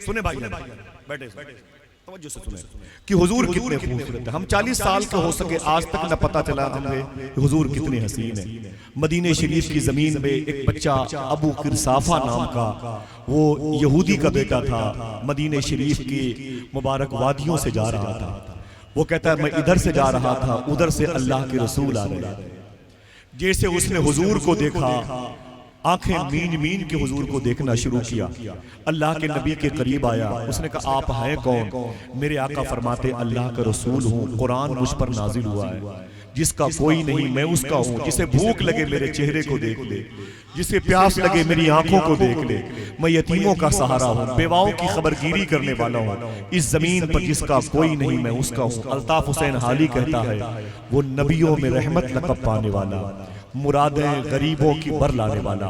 सुने भाई, बैठे तवज्जो से सुने कि हुजूर कितने खूबसूरत है। हम 40 साल के हो सके आज तक न पता चला हमें हुजूर कितने हसीन है। मदीने शरीफ की जमीन में एक बच्चा अबू किरसाफा नाम का, वो यहूदी का बेटा था, मदीने शरीफ की मुबारक वादियों से जा रहा था। वो कहता है मैं इधर से जा रहा था, उधर से अल्लाह के रसूल आ रहे थे। जैसे उसने हुजूर को देखा, आंखें मीन मीन के हुजूर को देखना शुरू किया। अल्लाह के नबी के करीब आया, उसने कहा आप हैं कौन? मेरे आका फरमाते अल्लाह का रसूल हूँ, कुरान मुझ पर नाजिल हुआ है, जिसका कोई नहीं मैं उसका हूँ। जिसे भूख लगे मेरे चेहरे को देख ले, जिसे प्यास लगे मेरी आंखों को देख ले। मैं यतीमों का सहारा हूँ, बेवाओं की खबरगिरी करने वाला हूँ। इस जमीन पर जिसका कोई नहीं मैं उसका हूँ। अल्ताफ हुसैन हाली कहता है वो नबियों में रहमत लक़ब पाने वाला, मुरादें गरीबों की बर लाने वाला।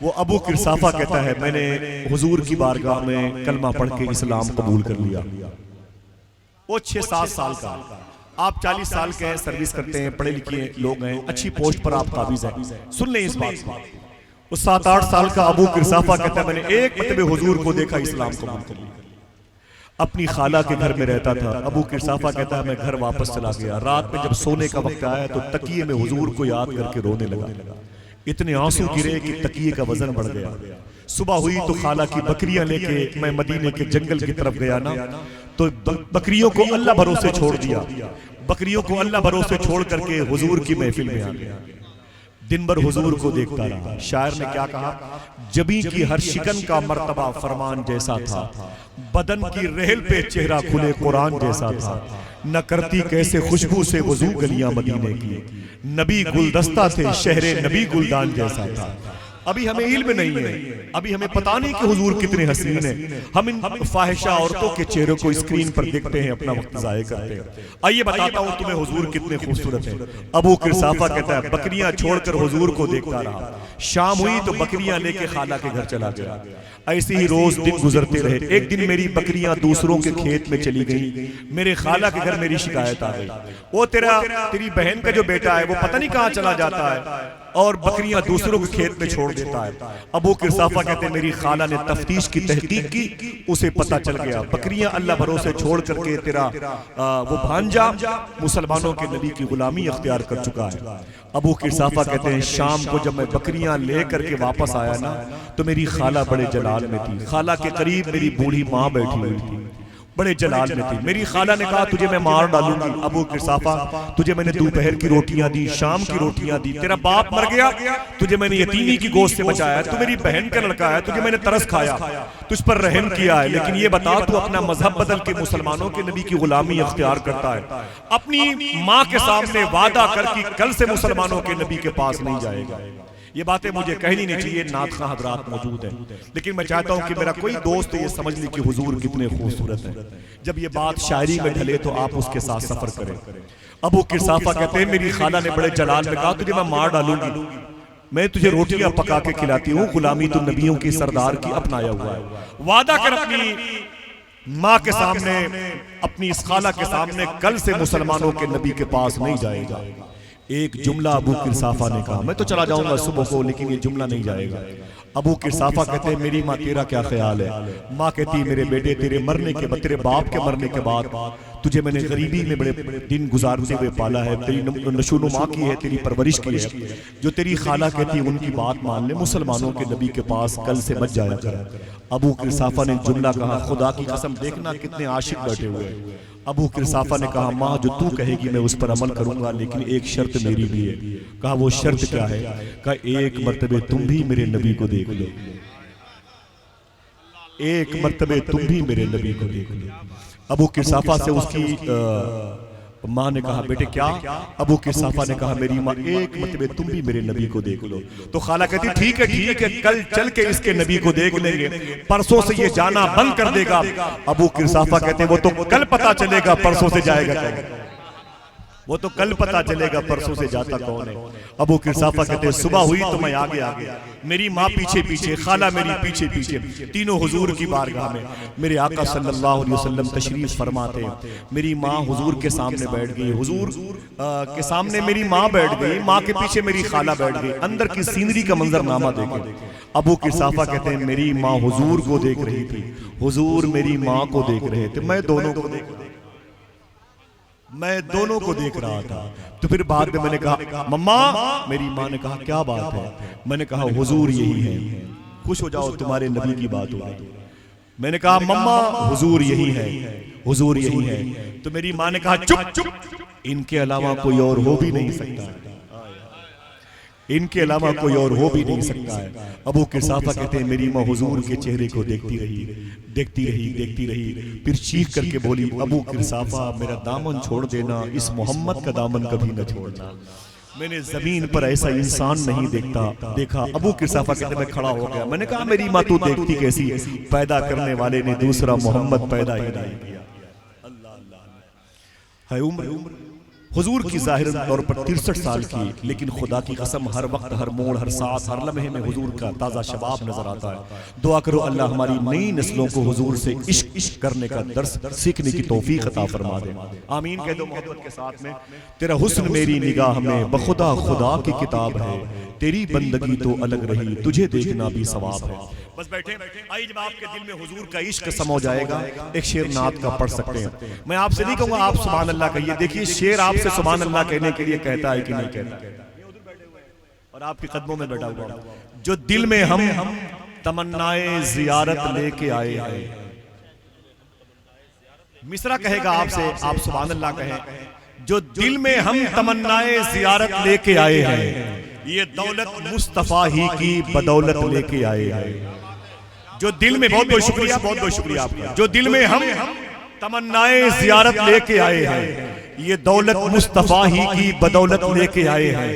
वो अबू किरसाफा कहता है मैंने हुजूर की बारगाह में कलमा पढ़ के इस्लाम कबूल कर लिया। वो 6-7 साल का, आप 40 साल के हैं, सर्विस करते हैं, पढ़े लिखे लोग हैं, अच्छी पोस्ट पर आप काबिज हैं। सुन लें इस बात को। उस 7-8 साल का अबू किरसाफा कहता है मैंने एक मरतबे हुजूर को देखा, इस्लाम कबूल कर लिया। अपनी खाला के घर में रहता था। अबू किरसाफा कहता है मैं घर वापस चला गया। रात में जब सोने का वक्त आया तो तकिए में हुजूर को याद करके रोने लगा। इतने आंसू गिरे कि तकिए का वजन बढ़ गया। सुबह हुई तो खाला की बकरियां लेके मैं मदीने के जंगल की तरफ गया ना, तो बकरियों को अल्लाह भरोसे छोड़ दिया। बकरियों को अल्लाह भरोसे छोड़ करके हुजूर की महफिल में आ गया। दिन भर हुजूर को देखता रहा। शायर ने क्या कहा, जबी की हर शिकन का मर्तबा फरमान जैसा था, बदन की रहल पे चेहरा खुले कुरान जैसा था। न करती कैसे खुशबू से वजू गलियां मदीने की, नबी गुलदस्ता थे शहरे नबी गुलदान जैसा था। अभी हमें इल्म नहीं है, अभी हमें पता नहीं कि हुजूर कितने हसीन हैं। हम इन फाहिशा औरतों के चेहरों को स्क्रीन पर देखते हैं, अपना वक्त जाया करते हैं। आइए बताता हूं तुम्हें हुजूर कितने खूबसूरत हैं। अबू किरसाफा कहता है बकरियां छोड़कर हुजूर को देखता रहा। शाम हुई तो बकरियां लेके खाला के घर चला गया। ऐसे ही रोज दिन गुजरते रहे। एक दिन मेरी बकरियां दूसरों के खेत में चली गई। मेरे खाला के घर मेरी शिकायत आ गई, वो तेरी बहन का जो बेटा है वो पता नहीं कहाँ चला जाता है और बकरियां दूसरों के खेत में छोड़ देता है। अबू किरसाफा कहते हैं मेरी खाला ने तफ्तीश की, तहकीक की, उसे पता चल गया बकरियां अल्लाह भरोसे छोड़ करके तेरा वो भांजा मुसलमानों के नबी की गुलामी अख्तियार कर चुका है। अबू किरसाफा कहते हैं शाम को जब मैं बकरियां ले करके वापस आया ना, तो मेरी खाला बड़े जलाल में थी। खाला के करीब मेरी बूढ़ी माँ बैठी हुई थी, बड़े जलाल में थी। मेरी खाला ने कहा तुझे मैं मार डालूंगी। अबू किरसाफा तुझे मैंने दोपहर की रोटियां दी, शाम की रोटियां दी, तेरा बाप मर गया, तुझे मैंने यतीमी की गोश्त से बचाया, तू मेरी बहन का लड़का है, तुझे मैंने तरस खाया, तुझ पर रहम किया है। लेकिन ये बता तू अपना मजहब बदल के मुसलमानों के नबी की गुलामी अख्तियार करता है। अपनी माँ के सामने वादा कर कि कल से मुसलमानों के नबी के पास नहीं जाएगा। ये बातें मुझे कहनी नहीं चाहिए, नातखा हजरात मौजूद हैं, लेकिन मैं चाहता हूं कि मेरा कोई दोस्त ये समझ ले कि हुजूर कितने खूबसूरत हैं। जब ये बात शायरी में ढले तो आप उसके साथ सफर करें। अबू किरसाफा कहते हैं मेरी खाला ने बड़े जलाल में कहा तुझे मैं मार डालूंगी, मैं तुझे रोटियां पका के खिलाती हूँ, गुलामी तो नबियों की सरदार की अपनाया हुआ है। वादा कर अपनी माँ के सामने, अपनी इस खाला के सामने, कल से मुसलमानों के नबी के पास नहीं जाएगा। एक जुमला अबू किरसाफा ने कहा, मैं तो चला जाऊंगा सुबह को, लेकिन ये जुमला नहीं जाएगा। अबू किरसाफा कहते हैं मेरी माँ तेरा क्या ख्याल है? माँ कहती मेरे बेटे तेरे मरने के बाद, तेरे बाप के मरने के बाद तुझे मैंने गरीबी में बड़े दिन गुजारते हुए पाला है, तेरी नशोनुमा की है, तेरी परवरिश की है। जो तेरी खाला कहती उनकी बात मान ले, मुसलमानों के नबी के पास कल से मत जाया कर। अबू किरसाफा ने जुमला कहा, खुदा की कसम देखना कितने आशिक बैठे हुए हैं। अबू किरसाफा ने कहा माँ जो तू कहेगी मैं उस पर अमल करूंगा, लेकिन एक शर्त मेरी भी है। कहा वो शर्त क्या है? कहा एक मर्तबे तुम भी मेरे नबी को देख लो, एक मर्तबे तुम भी मेरे नबी को देख लो। अबू किरसाफा से उसकी माँ ने कहा बेटे क्या? अबू किरसाफा ने कहा मेरी माँ एक मर्तबे तुम भी मेरे नबी को देख लो। तो खाला कहती ठीक है, कल चल के इसके नबी को देख लेंगे, परसों से ये जाना बंद कर देगा। अबू किरसाफा कहते वो तो कल पता चलेगा, परसों से जाएगा। वो तो कल पता चलेगा, परसों से जाता कौन है। अबू किरसाफा कहते हैं सुबह हुई तो मैं आगे आगे, मेरी माँ पीछे पीछे, खाला मेरी पीछे पीछे, तीनों हुजूर की बारगाह में। मेरे आका सल्लल्लाहु अलैहि वसल्लम तशरीफ फरमाते, मेरी माँ हुजूर के सामने बैठ गई, हुजूर के सामने मेरी माँ बैठ गई, माँ के पीछे मेरी खाला बैठ गई। अंदर की सीनरी का मंजरनामा देखे। अबू किरसाफा कहते हैं मेरी माँ हुजूर को देख रही थी, हुजूर मेरी माँ को देख रहे थे, मैं दोनों को देख रहा था। तो फिर बाद में मैंने कहा मम्मा, मेरी माँ ने कहा क्या बात है? मैंने कहा हुजूर यही है, खुश हो जाओ तुम्हारे नबी की बात हो गई। मैंने कहा मम्मा हुजूर यही है, हुजूर यही है। तो मेरी माँ ने कहा चुप चुप, इनके अलावा कोई और हो भी नहीं सकता, इनके अलावा कोई और हो भी नहीं सकता है। अबू किरसाफा कहते हैं मेरी माँ हुजूर के चेहरे को देखती रही, देखती रही, देखती रही, फिर चीख करके बोली अबू किरसाफा मेरा दामन छोड़ देना, इस मोहम्मद का दामन कभी न छोड़ना। मैंने जमीन पर ऐसा इंसान नहीं देखा। अबू किरसाफा कहते मैं खड़ा हो गया। मैंने कहा मेरी माँ तू देखती कैसी, पैदा करने वाले ने दूसरा मोहम्मद पैदा ही नहीं किया। अल्लाह अल्लाह है उम्र हुजूर की ज़ाहिर तौर पर 63 साल की, लेकिन खुदा की कसम हर वक्त, हर मोड़, हर सांस, हर लम्हे में हुजूर का ताज़ा शबाब नजर आता है। दुआ करो अल्लाह हमारी नई नस्लों को हुजूर से इश्क करने का दर्स सीखने की तौफीक अता फरमा दे। आमीन कह दो मोहब्बत के साथ में। तेरा हुस्न मेरी निगाह में बखुदा खुदा की किताब है, तेरी बंदगी तो अलग रही, तुझे देखना भी सवाब है। बस बैठे आई, जब आपके दिल में हुजूर का इश्क समो जाएगा, एक शेर नात का पढ़ सकते हैं। मैं आपसे नहीं कहूंगा आप सुभान अल्लाह कहिए, देखिए शेर आपसे सुभान अल्लाह कहने के लिए कहता है कि नहीं कहता। और आपके कदमों में बैठा हुआ जो दिल में हम तमन्नाए जियारत लेके आए हैं, मिसरा कहेगा आपसे, आप सुभान अल्लाह कहें। जो दिल में हम तमन्नाए जियारत लेके आए हैं, ये दौलत मुस्तफा ही की बदौलत लेके आए हैं। जो दिल में, बहुत बहुत शुक्रिया, बहुत बहुत शुक्रिया आपका। जो दिल में हम तमन्नाए जियारत लेके आए हैं, ये दौलत मुस्तफा ही की बदौलत लेके आए हैं।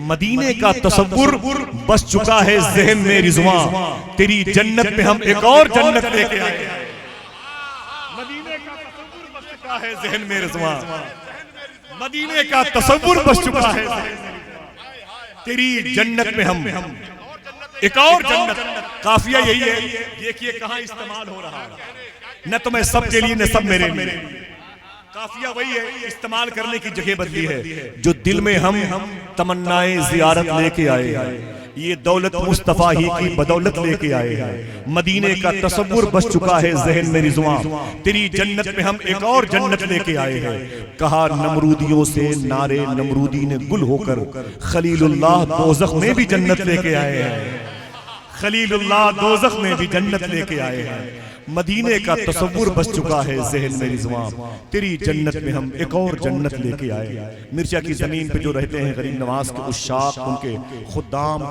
मदीने का तसव्वुर बस चुका है ज़हन में रिज़वां, तेरी जन्नत में हम एक और जन्नत लेके आए हैं। मदीने का तसव्वुर बस चुका है ज़हन में रिज़वां, मदीने का तसव्वुर बस चुका है, तेरी जन्नत में हम एक और जन्नत। काफिया यही है, देखिए कहां इस्तेमाल हो रहा है। न तो मैं सबके लिए, न सब मेरे लिए। काफिया वही है, इस्तेमाल करने की जगह बदली है। जो दिल में हम तमन्नाए जियारत लेके आए हैं, ये दौलत मुस्तफा ही की बदौलत लेके आए हैं। मदीने का तसव्वुर बस चुका है ज़हन में रिज़वां, तेरी जन्नत में हम एक और जन्नत लेके आए हैं। कहा नमरूदियों से नारे नमरूदी ने गुल होकर, खलीलुल्लाह दोज़ख में भी जन्नत लेके आए हैं, खलीलुल्लाह दोज़ख में भी जन्नत लेके आए हैं। मदीने का तसव्वुर बस चुका है ज़हन में रिज़वां, तेरी जन्नत में हम एक और जन्नत लेके आए। मिर्चा की ज़मीन पे जो रहते हैं गरीब नवाज के उश्शाक, उनके खुद्दाम